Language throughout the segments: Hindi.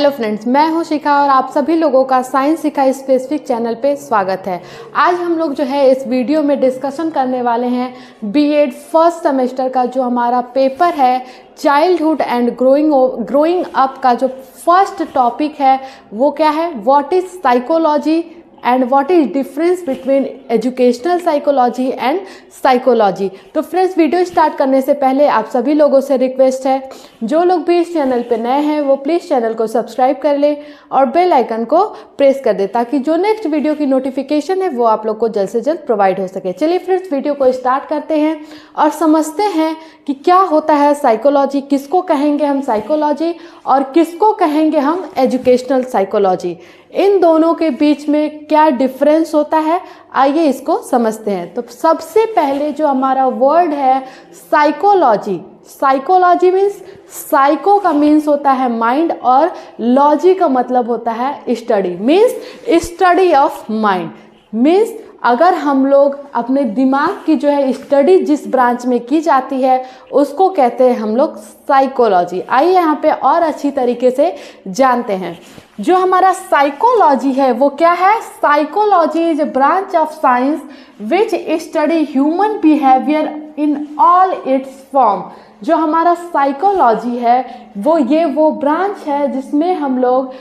हेलो फ्रेंड्स, मैं हूं शिखा और आप सभी लोगों का साइंस शिखा स्पेसिफिक चैनल पे स्वागत है। आज हम लोग जो है इस वीडियो में डिस्कशन करने वाले हैं बीएड फर्स्ट सेमेस्टर का जो हमारा पेपर है चाइल्डहुड एंड ग्रोइंग अप का जो फर्स्ट टॉपिक है वो क्या है, what is psychology and what is difference between educational psychology and psychology. तो फ्रेंड्स, वीडियो स्टार्ट करने से पहले आप सभी लोगों से रिक्वेस्ट है, जो लोग भी इस चैनल पे नए हैं वो प्लीज़ चैनल को सब्सक्राइब कर ले और बेल आइकन को प्रेस कर दे ताकि जो नेक्स्ट वीडियो की नोटिफिकेशन है वो आप लोग को जल्द से जल्द प्रोवाइड हो सके। चलिए फ्रेंड्स, वीडियो को स्टार्ट करते हैं और समझते हैं कि क्या होता है साइकोलॉजी, किसको कहेंगे हम साइकोलॉजी और किसको कहेंगे हम एजुकेशनल साइकोलॉजी। इन दोनों के बीच में क्या डिफरेंस होता है, आइए इसको समझते हैं। तो सबसे पहले जो हमारा वर्ड है साइकोलॉजी, साइकोलॉजी मीन्स साइको का मीन्स होता है माइंड और लॉजी का मतलब होता है study, means study of mind. Means अगर हम लोग अपने दिमाग की जो है स्टडी जिस ब्रांच में की जाती है उसको कहते हैं हम लोग साइकोलॉजी। आइए यहाँ पे और अच्छी तरीके से जानते हैं। जो हमारा साइकोलॉजी है वो क्या है, psychology is a branch of science which study human behaviour in all it's form. जो हमारा साइकोलॉजी है वो ब्रांच है जिसमें हम लोग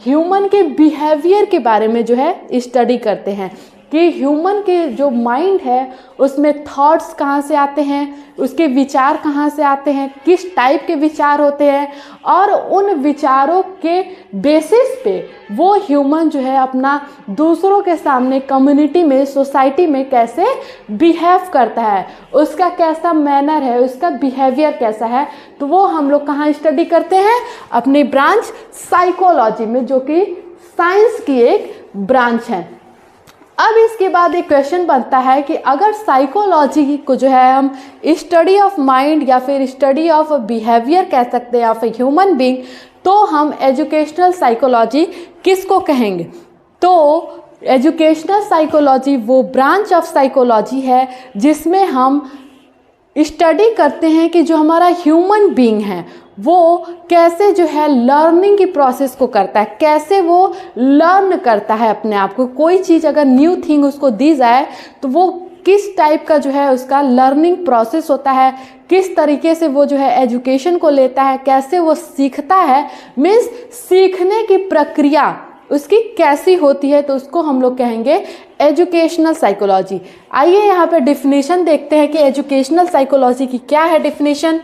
ह्यूमन के बिहेवियर के बारे में जो है स्टडी करते हैं कि ह्यूमन के जो माइंड है उसमें थॉट्स कहाँ से आते हैं, उसके विचार कहाँ से आते हैं, किस टाइप के विचार होते हैं और उन विचारों के बेसिस पे वो ह्यूमन जो है अपना दूसरों के सामने कम्युनिटी में, सोसाइटी में कैसे बिहेव करता है, उसका कैसा मैनर है, उसका बिहेवियर कैसा है। तो वो हम लोग कहाँ स्टडी करते हैं, अपनी ब्रांच साइकोलॉजी में, जो कि साइंस की एक ब्रांच है। अब इसके बाद एक क्वेश्चन बनता है कि अगर साइकोलॉजी को जो है हम स्टडी ऑफ माइंड या फिर स्टडी ऑफ बिहेवियर कह सकते हैं या फिर ह्यूमन बीइंग, तो हम एजुकेशनल साइकोलॉजी किसको कहेंगे। तो एजुकेशनल साइकोलॉजी वो ब्रांच ऑफ साइकोलॉजी है जिसमें हम स्टडी करते हैं कि जो हमारा ह्यूमन बीइंग है वो कैसे जो है लर्निंग की प्रोसेस को करता है, कैसे वो लर्न करता है अपने आप को। कोई चीज़ अगर न्यू थिंग उसको दी जाए तो वो किस टाइप का जो है उसका लर्निंग प्रोसेस होता है, किस तरीके से वो जो है एजुकेशन को लेता है, कैसे वो सीखता है, मीन्स सीखने की प्रक्रिया उसकी कैसी होती है, तो उसको हम लोग कहेंगे एजुकेशनल साइकोलॉजी। आइए यहाँ पे डिफिनीशन देखते हैं कि एजुकेशनल साइकोलॉजी की क्या है definition.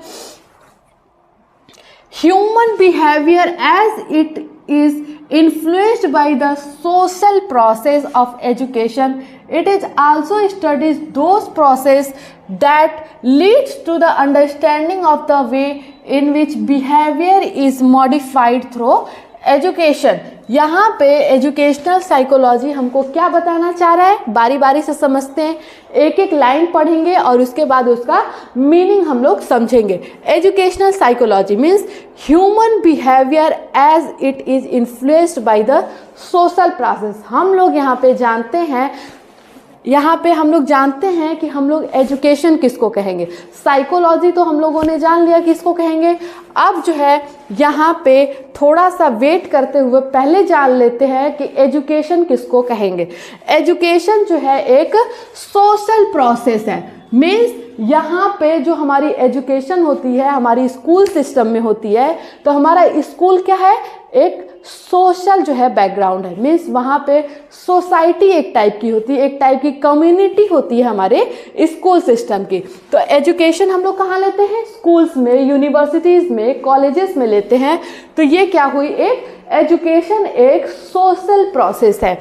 Human behavior as it is influenced by the social process of education. It is also studies those process that leads to the understanding of the way in which behavior is modified through education. यहाँ पे एजुकेशनल साइकोलॉजी हमको क्या बताना चाह रहा है, बारी बारी से समझते हैं, एक एक लाइन पढ़ेंगे और उसके बाद उसका मीनिंग हम लोग समझेंगे। Educational psychology means human behaviour as it is influenced by the social process. हम लोग यहाँ पे जानते हैं कि हम लोग एजुकेशन किसको कहेंगे, साइकोलॉजी तो हम लोगों ने जान लिया किसको कहेंगे। अब जो है यहाँ पे थोड़ा सा वेट करते हुए पहले जान लेते हैं कि एजुकेशन किसको कहेंगे। एजुकेशन जो है एक सोशल प्रोसेस है, मीन्स यहाँ पे जो हमारी एजुकेशन होती है हमारी स्कूल सिस्टम में होती है, तो हमारा स्कूल क्या है, एक सोशल जो है बैकग्राउंड है, मीन्स वहाँ पे सोसाइटी एक टाइप की होती है, एक टाइप की कम्युनिटी होती है हमारे स्कूल सिस्टम की। तो एजुकेशन हम लोग कहाँ लेते हैं, स्कूल्स में, यूनिवर्सिटीज़ में, कॉलेजेस में लेते हैं। तो ये क्या हुई, एक एजुकेशन एक सोशल प्रोसेस है।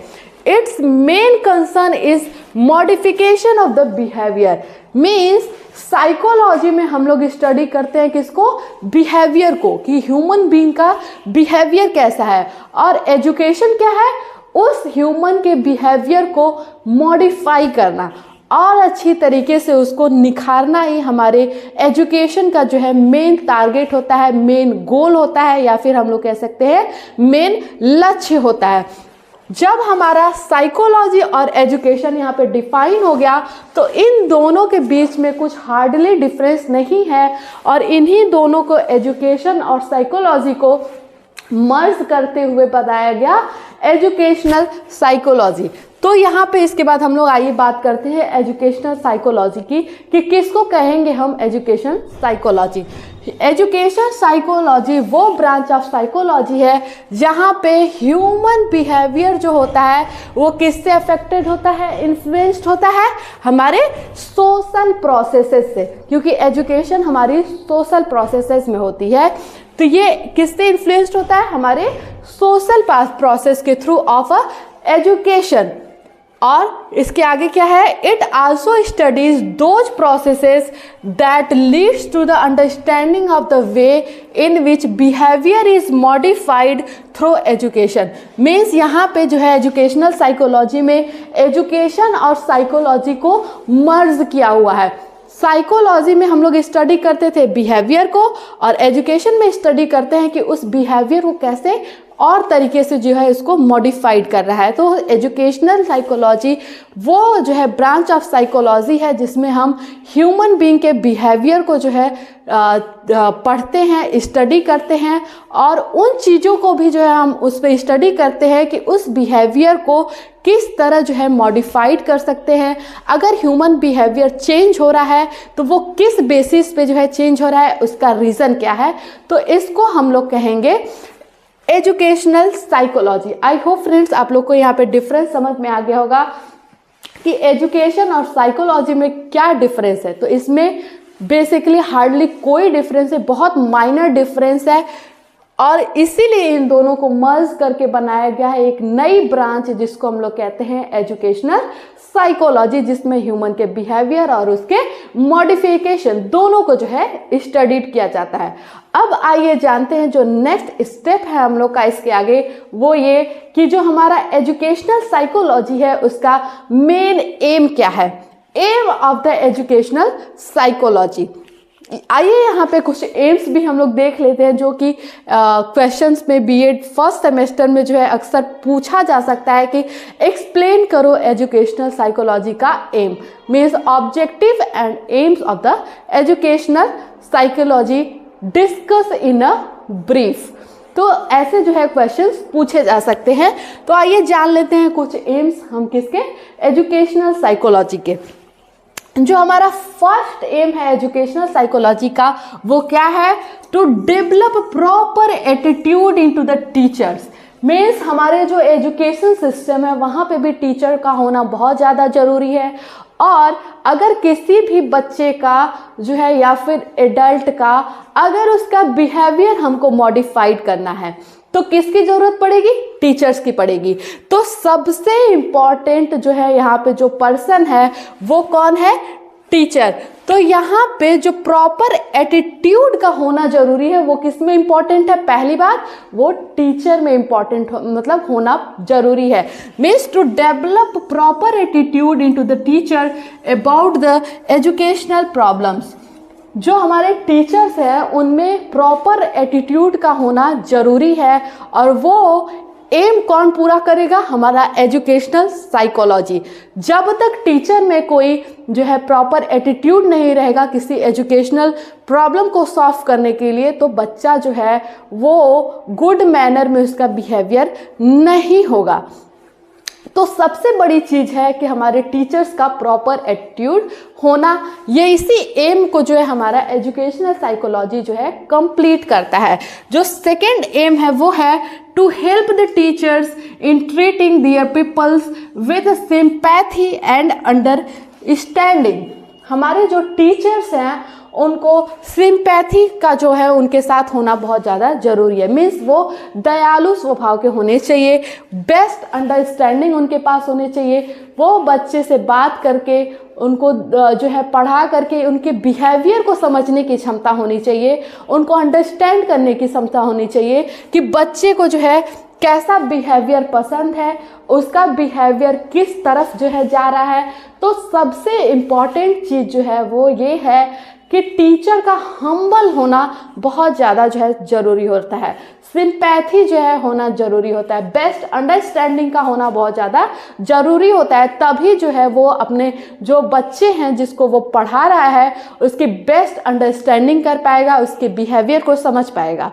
It's main concern is modification of the behaviour. Means psychology में हम लोग स्टडी करते हैं किसको, बिहेवियर को, कि ह्यूमन बीइंग का बिहेवियर कैसा है, और एजुकेशन क्या है, उस ह्यूमन के बिहेवियर को मॉडिफाई करना और अच्छी तरीके से उसको निखारना ही हमारे एजुकेशन का जो है मेन टारगेट होता है, मेन गोल होता है, या फिर हम लोग कह सकते हैं मेन लक्ष्य होता है। जब हमारा साइकोलॉजी और एजुकेशन यहाँ पे डिफाइन हो गया तो इन दोनों के बीच में कुछ हार्डली डिफरेंस नहीं है और इन्हीं दोनों को, एजुकेशन और साइकोलॉजी को मर्ज करते हुए बताया गया एजुकेशनल साइकोलॉजी। तो यहाँ पे इसके बाद हम लोग आइए बात करते हैं एजुकेशनल साइकोलॉजी की, कि किसको कहेंगे हम एजुकेशन साइकोलॉजी। एजुकेशन साइकोलॉजी वो ब्रांच ऑफ साइकोलॉजी है जहाँ पे ह्यूमन बिहेवियर जो होता है वो किससे अफेक्टेड होता है, इन्फ्लुएंस्ड होता है, हमारे सोशल प्रोसेसेस से, क्योंकि एजुकेशन हमारी सोशल प्रोसेसेस में होती है। तो ये किससे इन्फ्लुएंस्ड होता है, हमारे सोशल प्रोसेस के थ्रू ऑफ अ एजुकेशन। और इसके आगे क्या है, it also studies those processes that leads to the understanding of the way in which behaviour is modified through education. Means यहाँ पे जो है एजुकेशनल साइकोलॉजी में एजुकेशन और साइकोलॉजी को मर्ज किया हुआ है। साइकोलॉजी में हम लोग स्टडी करते थे बिहेवियर को, और एजुकेशन में स्टडी करते हैं कि उस बिहेवियर को कैसे और तरीके से जो है इसको मॉडिफाइड कर रहा है। तो एजुकेशनल साइकोलॉजी वो जो है ब्रांच ऑफ साइकोलॉजी है जिसमें हम ह्यूमन बीइंग के बिहेवियर को जो है पढ़ते हैं, स्टडी करते हैं, और उन चीज़ों को भी जो है हम उस पर स्टडी करते हैं कि उस बिहेवियर को किस तरह जो है मॉडिफाइड कर सकते हैं। अगर ह्यूमन बिहेवियर चेंज हो रहा है तो वो किस बेसिस पे जो है चेंज हो रहा है, उसका रीज़न क्या है, तो इसको हम लोग कहेंगे educational psychology. I hope friends आप लोग को यहाँ पे डिफरेंस समझ में आ गया होगा कि एजुकेशन और साइकोलॉजी में क्या डिफरेंस है। तो इसमें बेसिकली हार्डली कोई डिफरेंस है, बहुत माइनर डिफरेंस है, और इसीलिए इन दोनों को मर्ज करके बनाया गया है एक नई ब्रांच जिसको हम लोग कहते हैं एजुकेशनल साइकोलॉजी, जिसमें ह्यूमन के बिहेवियर और उसके मॉडिफिकेशन दोनों को जो है स्टडीड किया जाता है। अब आइए जानते हैं जो नेक्स्ट स्टेप है हम लोग का इसके आगे, वो ये कि जो हमारा एजुकेशनल साइकोलॉजी है उसका मेन एम क्या है, aim of the educational psychology. आइए यहाँ पे कुछ एम्स भी हम लोग देख लेते हैं जो कि क्वेश्चंस में बीएड फर्स्ट सेमेस्टर में जो है अक्सर पूछा जा सकता है कि एक्सप्लेन करो एजुकेशनल साइकोलॉजी का aim. Means objective and aims of the educational psychology discuss in a brief. तो ऐसे जो है क्वेश्चंस पूछे जा सकते हैं। तो आइए जान लेते हैं कुछ एम्स हम किसके, एजुकेशनल साइकोलॉजी के। जो हमारा फर्स्ट एम है एजुकेशनल साइकोलॉजी का वो क्या है, to develop proper attitude into the teachers. Means हमारे जो एजुकेशन सिस्टम है वहाँ पे भी टीचर का होना बहुत ज़्यादा ज़रूरी है। और अगर किसी भी बच्चे का जो है या फिर एडल्ट का अगर उसका बिहेवियर हमको मॉडिफाइड करना है तो किसकी ज़रूरत पड़ेगी, टीचर्स की पड़ेगी। तो सबसे इम्पॉर्टेंट जो है यहाँ पे जो पर्सन है वो कौन है, टीचर। तो यहाँ पे जो प्रॉपर एटीट्यूड का होना जरूरी है वो किस में इम्पॉर्टेंट है, पहली बात वो टीचर में इम्पॉर्टेंट मतलब होना जरूरी है। Means to develop proper attitude into the teacher about the educational problems. जो हमारे टीचर्स हैं उनमें प्रॉपर एटीट्यूड का होना जरूरी है, और वो एम कौन पूरा करेगा, हमारा एजुकेशनल साइकोलॉजी। जब तक टीचर में कोई जो है प्रॉपर एटीट्यूड नहीं रहेगा किसी एजुकेशनल प्रॉब्लम को सॉल्व करने के लिए, तो बच्चा जो है वो गुड मैनर में उसका बिहेवियर नहीं होगा। तो सबसे बड़ी चीज़ है कि हमारे टीचर्स का प्रॉपर एटीट्यूड होना, ये इसी एम को जो है हमारा एजुकेशनल साइकोलॉजी जो है कंप्लीट करता है। जो सेकंड एम है वो है to help the teachers in treating their peoples with sympathy and understanding. हमारे जो टीचर्स हैं उनको सिंपैथी का जो है उनके साथ होना बहुत ज़्यादा ज़रूरी है। मीन्स वो दयालु स्वभाव के होने चाहिए, बेस्ट अंडरस्टैंडिंग उनके पास होने चाहिए। वो बच्चे से बात करके उनको जो है पढ़ा करके उनके बिहेवियर को समझने की क्षमता होनी चाहिए, उनको अंडरस्टैंड करने की क्षमता होनी चाहिए कि बच्चे को जो है कैसा बिहेवियर पसंद है, उसका बिहेवियर किस तरफ जो है जा रहा है। तो सबसे इम्पॉर्टेंट चीज़ जो है वो ये है कि टीचर का हम्बल होना बहुत ज़्यादा जो है ज़रूरी होता है, सिंपैथी जो है होना ज़रूरी होता है, बेस्ट अंडरस्टैंडिंग का होना बहुत ज़्यादा ज़रूरी होता है। तभी जो है वो अपने जो बच्चे हैं जिसको वो पढ़ा रहा है उसकी बेस्ट अंडरस्टैंडिंग कर पाएगा, उसके बिहेवियर को समझ पाएगा।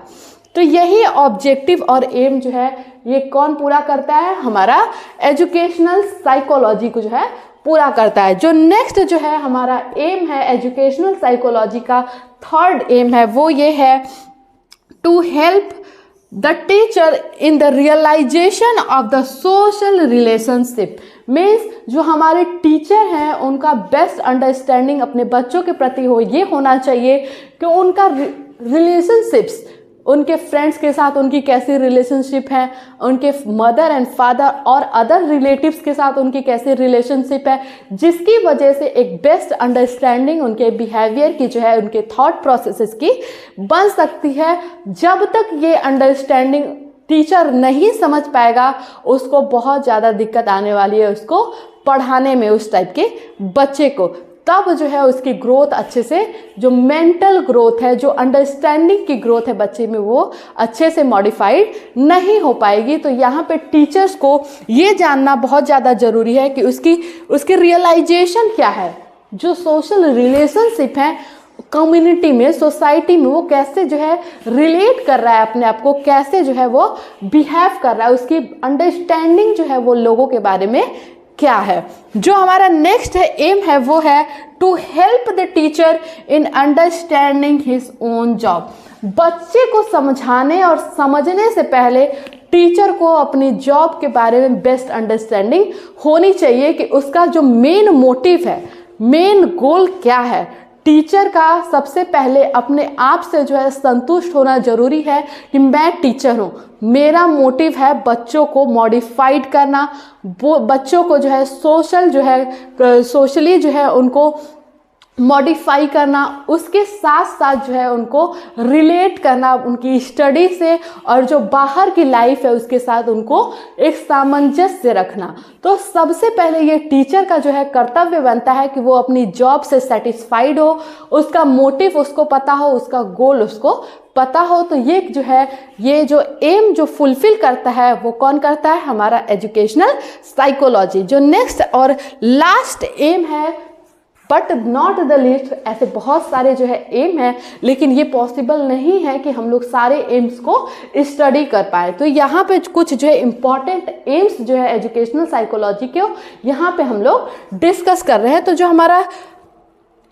तो यही ऑब्जेक्टिव और एम जो है ये कौन पूरा करता है, हमारा एजुकेशनल साइकोलॉजी को जो है पूरा करता है। जो नेक्स्ट जो है हमारा एम है एजुकेशनल साइकोलॉजी का, थर्ड एम है वो ये है to help the teacher in the realisation of the social relationship. Means जो हमारे टीचर हैं उनका बेस्ट अंडरस्टैंडिंग अपने बच्चों के प्रति हो, ये होना चाहिए कि उनका रिलेशनशिप्स, उनके फ्रेंड्स के साथ उनकी कैसी रिलेशनशिप है, उनके मदर एंड फादर और अदर रिलेटिव्स के साथ उनकी कैसी रिलेशनशिप है, जिसकी वजह से एक बेस्ट अंडरस्टैंडिंग उनके बिहेवियर की जो है, उनके थॉट प्रोसेसेस की बन सकती है। जब तक ये अंडरस्टैंडिंग टीचर नहीं समझ पाएगा उसको बहुत ज़्यादा दिक्कत आने वाली है उसको पढ़ाने में, उस टाइप के बच्चे को। तब जो है उसकी ग्रोथ अच्छे से, जो मेंटल ग्रोथ है, जो अंडरस्टैंडिंग की ग्रोथ है बच्चे में, वो अच्छे से मॉडिफाइड नहीं हो पाएगी। तो यहाँ पे टीचर्स को ये जानना बहुत ज़्यादा ज़रूरी है कि उसकी रियलाइजेशन क्या है, जो सोशल रिलेशनशिप है कम्युनिटी में, सोसाइटी में, वो कैसे जो है रिलेट कर रहा है अपने आप को, कैसे जो है वो बिहेव कर रहा है, उसकी अंडरस्टैंडिंग जो है वो लोगों के बारे में क्या है। जो हमारा नेक्स्ट है एम है वो है to help the teacher in understanding his own job. बच्चे को समझाने और समझने से पहले टीचर को अपनी जॉब के बारे में बेस्ट अंडरस्टैंडिंग होनी चाहिए कि उसका जो मेन मोटिव है, मेन गोल क्या है। टीचर का सबसे पहले अपने आप से जो है संतुष्ट होना जरूरी है कि मैं टीचर हूँ, मेरा मोटिव है बच्चों को मॉडिफाइड करना, वो बच्चों को जो है सोशली जो है उनको मॉडिफाई करना, उसके साथ साथ जो है उनको रिलेट करना उनकी स्टडी से, और जो बाहर की लाइफ है उसके साथ उनको एक सामंजस्य रखना। तो सबसे पहले ये टीचर का जो है कर्तव्य बनता है कि वो अपनी जॉब से सेटिस्फाइड हो, उसका मोटिव उसको पता हो, उसका गोल उसको पता हो। तो ये जो है, ये जो एम जो फुलफिल करता है वो कौन करता है, हमारा एजुकेशनल साइकोलॉजी। जो नेक्स्ट और लास्ट एम है बट नॉट द लीस्ट, ऐसे बहुत सारे जो है एम है, लेकिन ये पॉसिबल नहीं है कि हम लोग सारे एम्स को स्टडी कर पाए। तो यहाँ पे कुछ जो है इम्पॉर्टेंट एम्स जो है एजुकेशनल साइकोलॉजी के यहाँ पे हम लोग डिस्कस कर रहे हैं। तो जो हमारा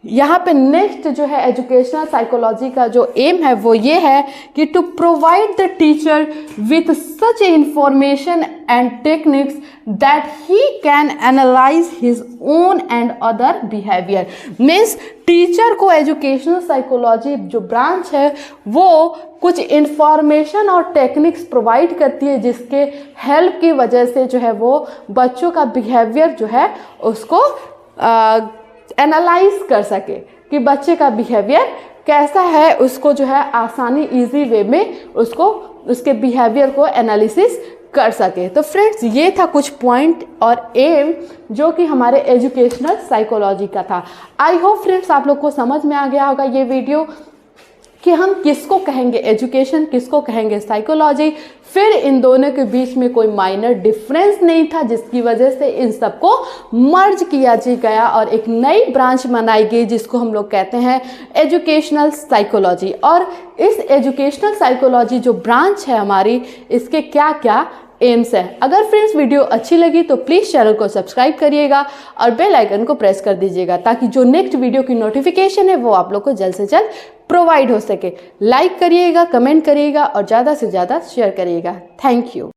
यहाँ पे नेक्स्ट जो है एजुकेशनल साइकोलॉजी का जो एम है वो ये है कि to provide the teacher with such information and techniques that he can analyse his own and other behaviour. Means teacher को एजुकेशनल साइकोलॉजी जो ब्रांच है वो कुछ इंफॉर्मेशन और टेक्निक्स प्रोवाइड करती है जिसके हेल्प की वजह से जो है वो बच्चों का बिहेवियर जो है उसको एनालाइज कर सके कि बच्चे का बिहेवियर कैसा है, उसको जो है आसानी इजी वे में उसको उसके बिहेवियर को एनालिसिस कर सके। तो फ्रेंड्स ये था कुछ पॉइंट और एम जो कि हमारे एजुकेशनल साइकोलॉजी का था। आई होप फ्रेंड्स आप लोग को समझ में आ गया होगा ये वीडियो कि हम किसको कहेंगे एजुकेशन, किसको कहेंगे साइकोलॉजी। फिर इन दोनों के बीच में कोई माइनर डिफरेंस नहीं था जिसकी वजह से इन सबको मर्ज किया गया और एक नई ब्रांच बनाई गई जिसको हम लोग कहते हैं एजुकेशनल साइकोलॉजी। और इस एजुकेशनल साइकोलॉजी जो ब्रांच है हमारी, इसके क्या क्या एम्स है। अगर फ्रेंड्स वीडियो अच्छी लगी तो प्लीज़ चैनल को सब्सक्राइब करिएगा और बेल आइकन को प्रेस कर दीजिएगा ताकि जो नेक्स्ट वीडियो की नोटिफिकेशन है वो आप लोग को जल्द से जल्द प्रोवाइड हो सके। लाइक करिएगा, कमेंट करिएगा और ज़्यादा से ज़्यादा शेयर करिएगा। Thank you.